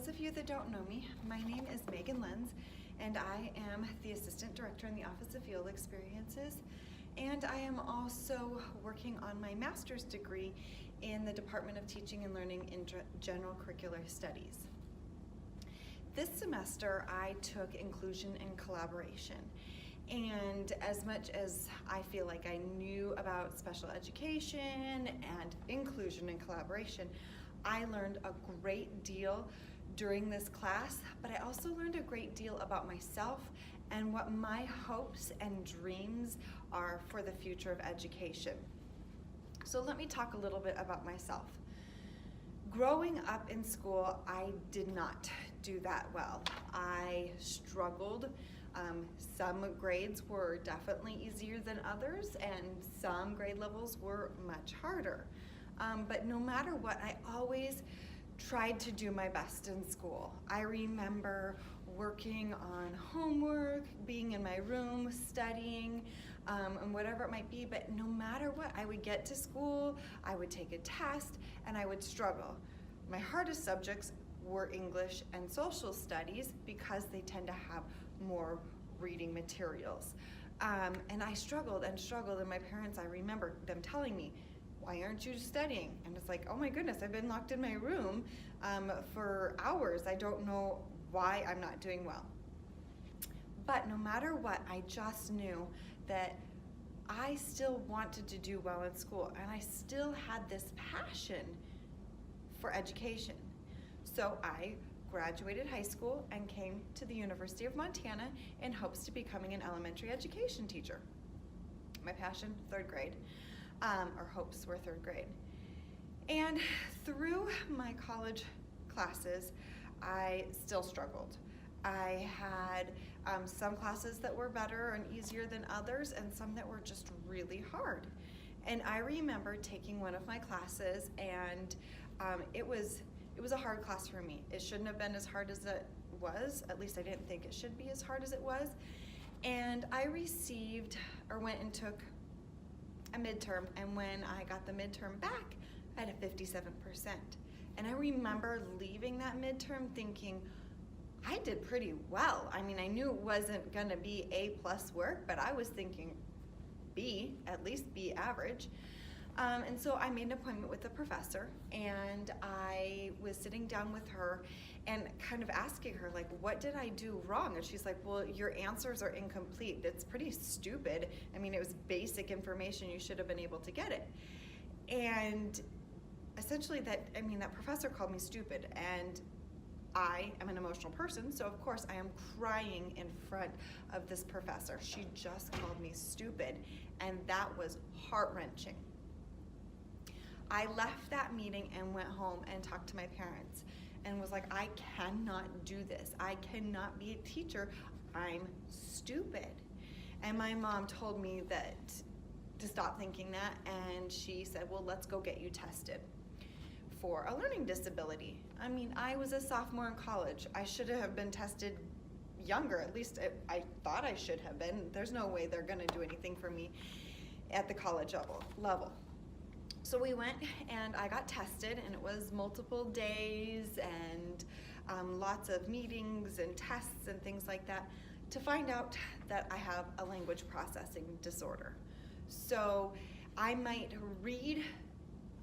those of you that don't know me, my name is Megan Lenz, and I am the Assistant Director in the Office of Field Experiences, and I am also working on my master's degree in the Department of Teaching and Learning in General Curricular Studies. This semester I took Inclusion and Collaboration, and as much as I feel like I knew about special education and inclusion and collaboration, I learned a great deal during this class, but I also learned a great deal about myself and what my hopes and dreams are for the future of education. So let me talk a little bit about myself. Growing up in school, I did not do that well. I struggled. Some grades were definitely easier than others, and some grade levels were much harder. But no matter what, I always tried to do my best in school. I remember working on homework, being in my room, studying, and whatever it might be, but no matter what, I would get to school, I would take a test, and I would struggle. My hardest subjects were English and social studies because they tend to have more reading materials. And I struggled and struggled, and my parents, I remember them telling me, "Why aren't you studying?" And it's like, oh my goodness, I've been locked in my room for hours. I don't know why I'm not doing well. But no matter what, I just knew that I still wanted to do well in school, and I still had this passion for education. So I graduated high school and came to the University of Montana in hopes to becoming an elementary education teacher. My passion, third grade. Or hopes were third grade. And through my college classes, I still struggled. I had some classes that were better and easier than others, and some that were just really hard. And I remember taking one of my classes, and it was a hard class for me. It shouldn't have been as hard as it was. At least I didn't think it should be as hard as it was. And I went and took a midterm, and when I got the midterm back, I had a 57%. And I remember leaving that midterm thinking, I did pretty well. I mean, I knew it wasn't gonna be A+ work, but I was thinking B, at least B average. And so I made an appointment with the professor, and I was sitting down with her and kind of asking her, like, what did I do wrong? And she's like, well, your answers are incomplete. It's pretty stupid. I mean, it was basic information. You should have been able to get it. And essentially that professor called me stupid, and I am an emotional person, so of course I am crying in front of this professor. She just called me stupid, and that was heart-wrenching. I left that meeting and went home and talked to my parents and was like, I cannot do this. I cannot be a teacher. I'm stupid. And my mom told me to stop thinking that, and she said, well, let's go get you tested for a learning disability. I mean, I was a sophomore in college. I should have been tested younger. At least I thought I should have been. There's no way they're gonna do anything for me at the college level. So we went and I got tested, and it was multiple days and lots of meetings and tests and things like that to find out that I have a language processing disorder. So I might read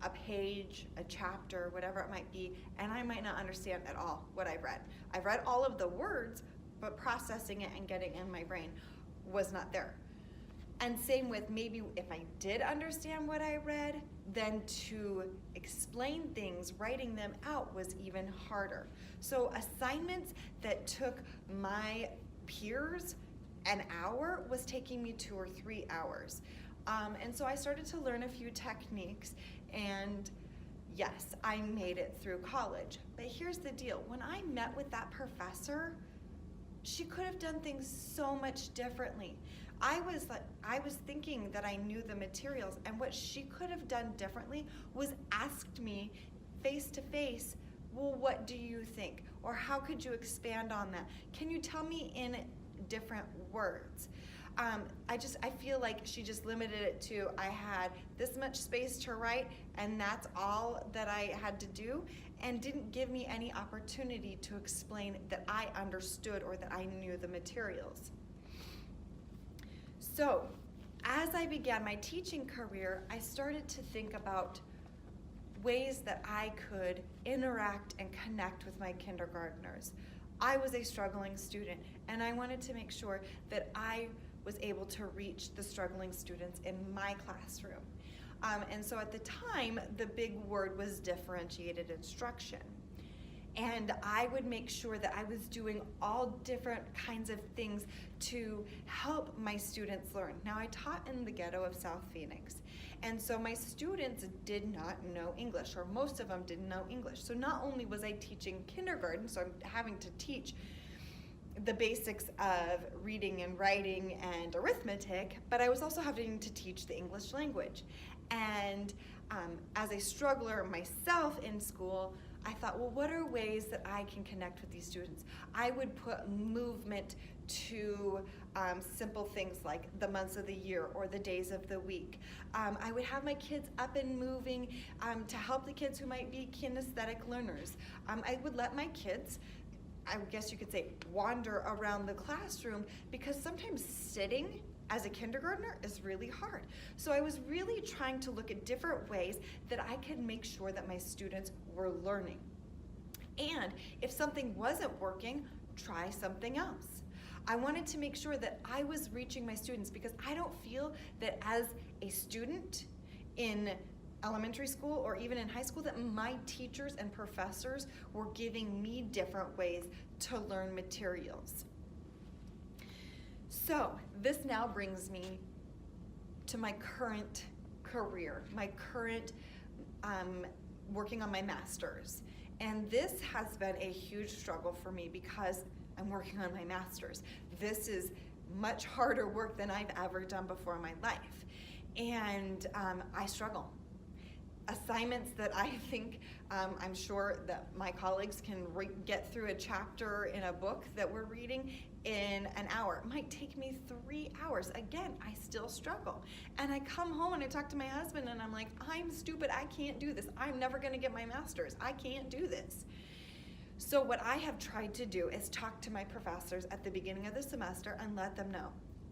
a page, a chapter, whatever it might be, and I might not understand at all what I've read. I've read all of the words, but processing it and getting it in my brain was not there. And same with maybe if I did understand what I read, then to explain things, writing them out was even harder. So assignments that took my peers an hour was taking me 2 or 3 hours. And so I started to learn a few techniques, and yes, I made it through college. But here's the deal, when I met with that professor, she could have done things so much differently. I was thinking that I knew the materials, and what she could have done differently was asked me face to face, well, what do you think? Or how could you expand on that? Can you tell me in different words? I feel like she just limited it to, I had this much space to write and that's all that I had to do, and didn't give me any opportunity to explain that I understood or that I knew the materials. So as I began my teaching career, I started to think about ways that I could interact and connect with my kindergartners. I was a struggling student, and I wanted to make sure that I was able to reach the struggling students in my classroom. And so at the time, the big word was differentiated instruction. And I would make sure that I was doing all different kinds of things to help my students learn. Now, I taught in the ghetto of South Phoenix, and so my students did not know English, or most of them didn't know English. So not only was I teaching kindergarten, so I'm having to teach the basics of reading and writing and arithmetic, but I was also having to teach the English language. And as a struggler myself in school, I thought, well, what are ways that I can connect with these students? I would put movement to simple things like the months of the year or the days of the week. I would have my kids up and moving to help the kids who might be kinesthetic learners. I would let my kids, I guess you could say, wander around the classroom, because sometimes sitting as a kindergartner is really hard. So I was really trying to look at different ways that I could make sure that my students were learning. And if something wasn't working, try something else. I wanted to make sure that I was reaching my students, because I don't feel that as a student in elementary school or even in high school that my teachers and professors were giving me different ways to learn materials. So this now brings me to my current career, my current working on my master's. And this has been a huge struggle for me because I'm working on my master's. This is much harder work than I've ever done before in my life. And I struggle. Assignments that I think, I'm sure that my colleagues can get through a chapter in a book that we're reading in an hour. It might take me 3 hours. Again, I still struggle. And I come home and I talk to my husband and I'm like, I'm stupid, I can't do this. I'm never gonna get my master's. I can't do this. So what I have tried to do is talk to my professors at the beginning of the semester and let them know,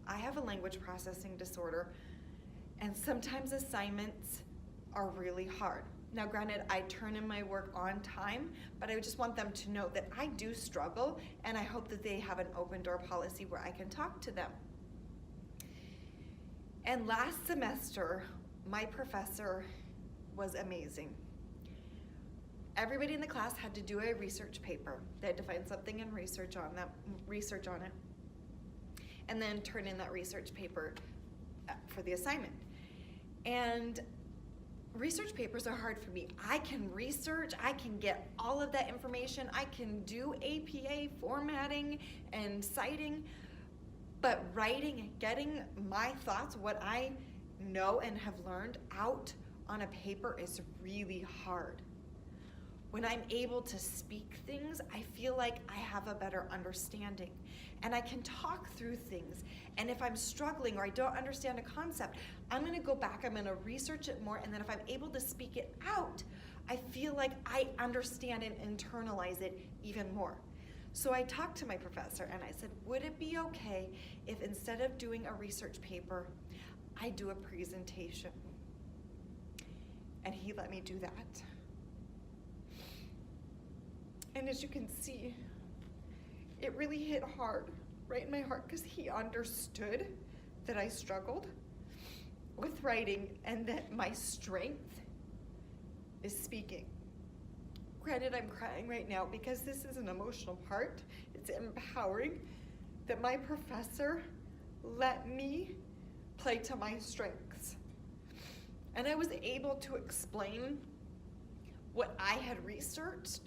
I have a language processing disorder, and sometimes assignments are really hard. Now granted, I turn in my work on time, but I just want them to know that I do struggle, and I hope that they have an open door policy where I can talk to them. And last semester, my professor was amazing. Everybody in the class had to do a research paper. They had to find something and research on it, and then turn in that research paper for the assignment. And research papers are hard for me. I can research, I can get all of that information, I can do APA formatting and citing, but writing and getting my thoughts, what I know and have learned, out on a paper is really hard. When I'm able to speak things, I feel like I have a better understanding, and I can talk through things. And if I'm struggling or I don't understand a concept, I'm gonna go back, I'm gonna research it more, and then if I'm able to speak it out, I feel like I understand and internalize it even more. So I talked to my professor and I said, would it be okay if instead of doing a research paper, I do a presentation? And he let me do that. And as you can see, it really hit hard, right in my heart, because he understood that I struggled with writing and that my strength is speaking. Granted, I'm crying right now because this is an emotional part. It's empowering that my professor let me play to my strengths. And I was able to explain what I had researched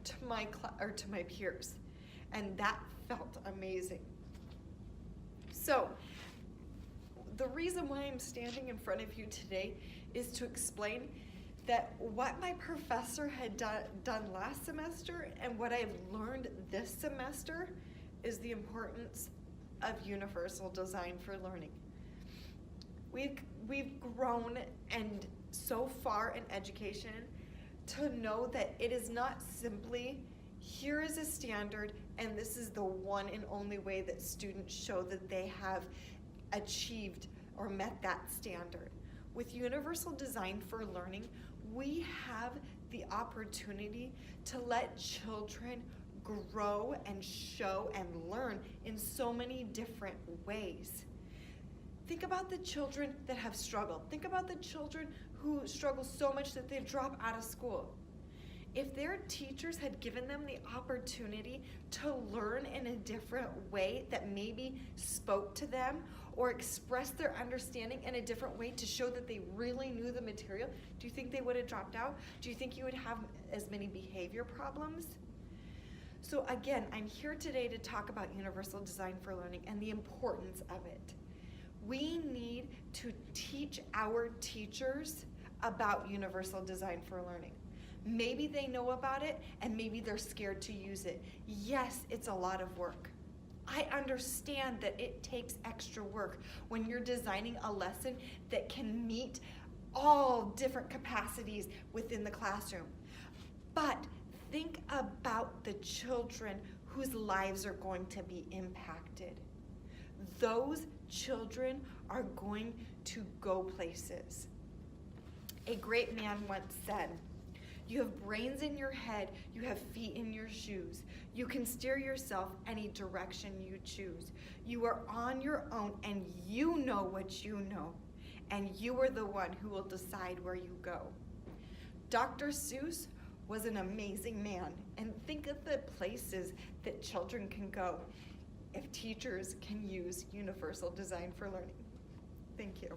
to my peers, and that felt amazing. So the reason why I'm standing in front of you today is to explain that what my professor had done last semester and what I've learned this semester is the importance of universal design for learning. We've grown and so far in education to know that it is not simply, here is a standard and this is the one and only way that students show that they have achieved or met that standard. With universal design for learning, we have the opportunity to let children grow and show and learn in so many different ways. Think about the children that have struggled. Think about the children who struggle so much that they drop out of school. If their teachers had given them the opportunity to learn in a different way that maybe spoke to them or expressed their understanding in a different way to show that they really knew the material, do you think they would have dropped out? Do you think you would have as many behavior problems? So again, I'm here today to talk about universal design for learning and the importance of it. We need to teach our teachers about universal design for learning. Maybe they know about it and maybe they're scared to use it. Yes, it's a lot of work. I understand that it takes extra work when you're designing a lesson that can meet all different capacities within the classroom. But think about the children whose lives are going to be impacted. Those children are going to go places. A great man once said, "You have brains in your head, you have feet in your shoes. You can steer yourself any direction you choose. You are on your own and you know what you know, and you are the one who will decide where you go." Dr. Seuss was an amazing man, and think of the places that children can go if teachers can use universal design for learning. Thank you.